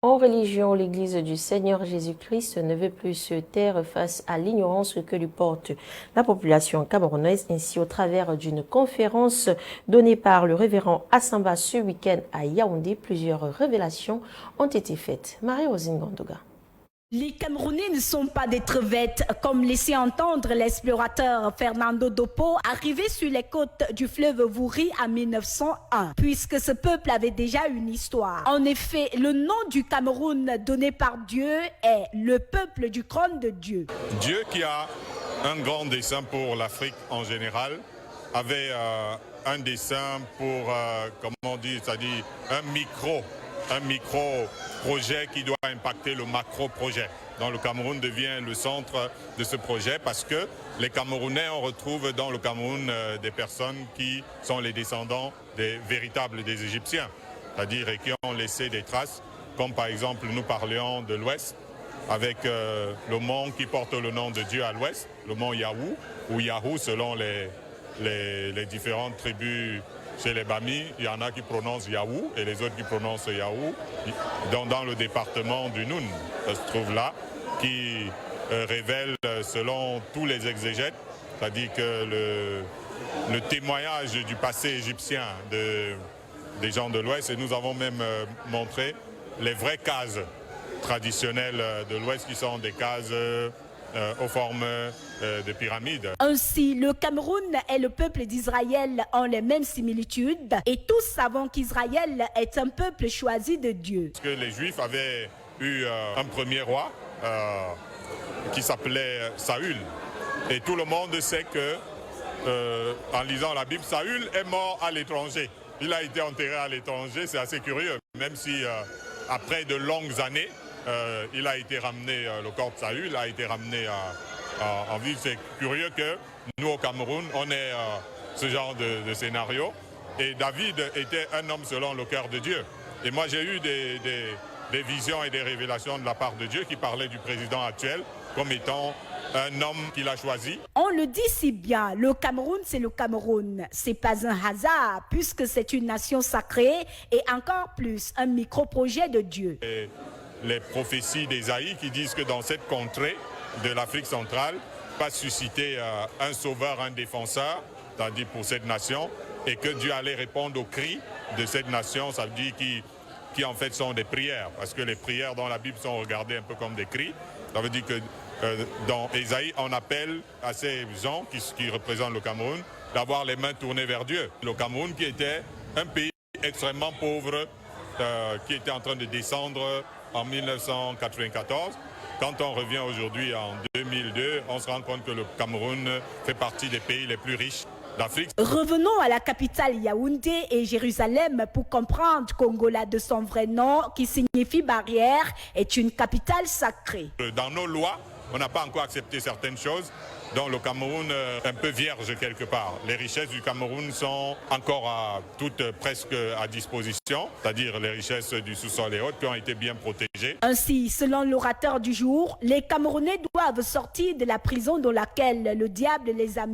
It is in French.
En religion, l'Église du Seigneur Jésus-Christ ne veut plus se taire face à l'ignorance que lui porte la population camerounaise. Ainsi, au travers d'une conférence donnée par le révérend Assamba ce week-end à Yaoundé, plusieurs révélations ont été faites. Marie-Rosine Gondoga. Les Camerounais ne sont pas des crevettes, comme laissait entendre l'explorateur Fernando Dopo, arrivé sur les côtes du fleuve Vouri en 1901, puisque ce peuple avait déjà une histoire. En effet, le nom du Cameroun donné par Dieu est le peuple du trône de Dieu. Dieu qui a un grand dessein pour l'Afrique en général, avait un dessein pour, comment on dit, c'est-à-dire un micro-projet qui doit impacter le macro-projet. Donc le Cameroun devient le centre de ce projet parce que les Camerounais, on retrouve dans le Cameroun des personnes qui sont les descendants des véritables des Égyptiens, c'est-à-dire qui ont laissé des traces, comme par exemple nous parlions de l'Ouest, avec le mont qui porte le nom de Dieu à l'Ouest, le mont Yahou, ou Yahou selon les différentes tribus. Chez les Bami, il y en a qui prononcent Yahou et les autres qui prononcent Yahou. Dans le département du Noun, ça se trouve là, qui révèle selon tous les exégètes, c'est-à-dire que le témoignage du passé égyptien des gens de l'Ouest, et nous avons même montré les vraies cases traditionnelles de l'Ouest qui sont des cases aux formes de pyramides. Ainsi, le Cameroun et le peuple d'Israël ont les mêmes similitudes et tous savons qu'Israël est un peuple choisi de Dieu. Parce que les Juifs avaient eu un premier roi qui s'appelait Saül. Et tout le monde sait que, en lisant la Bible, Saül est mort à l'étranger. Il a été enterré à l'étranger, c'est assez curieux. Même si après de longues années, il a été ramené, le corps de Saül a été ramené en vie. C'est curieux que nous au Cameroun, on ait ce genre de scénario. Et David était un homme selon le cœur de Dieu. Et moi j'ai eu des visions et des révélations de la part de Dieu qui parlaient du président actuel comme étant un homme qu'il a choisi. On le dit si bien, le Cameroun c'est le Cameroun. C'est pas un hasard puisque c'est une nation sacrée et encore plus un micro-projet de Dieu. Et les prophéties d'Ésaïe qui disent que dans cette contrée de l'Afrique centrale va susciter un sauveur, un défenseur, c'est-à-dire pour cette nation, et que Dieu allait répondre aux cris de cette nation, ça veut dire qui en fait sont des prières, parce que les prières dans la Bible sont regardées un peu comme des cris. Ça veut dire que dans Ésaïe, on appelle à ces gens qui représentent le Cameroun d'avoir les mains tournées vers Dieu. Le Cameroun qui était un pays extrêmement pauvre, qui était en train de descendre en 1994. Quand on revient aujourd'hui en 2002, on se rend compte que le Cameroun fait partie des pays les plus riches d'Afrique. Revenons à la capitale Yaoundé et Jérusalem pour comprendre qu'Angola de son vrai nom, qui signifie barrière, est une capitale sacrée. Dans nos lois, on n'a pas encore accepté certaines choses. Donc le Cameroun est un peu vierge quelque part. Les richesses du Cameroun sont encore toutes presque à disposition, c'est-à-dire les richesses du sous-sol et autres qui ont été bien protégées. Ainsi, selon l'orateur du jour, les Camerounais doivent sortir de la prison dans laquelle le diable les a mis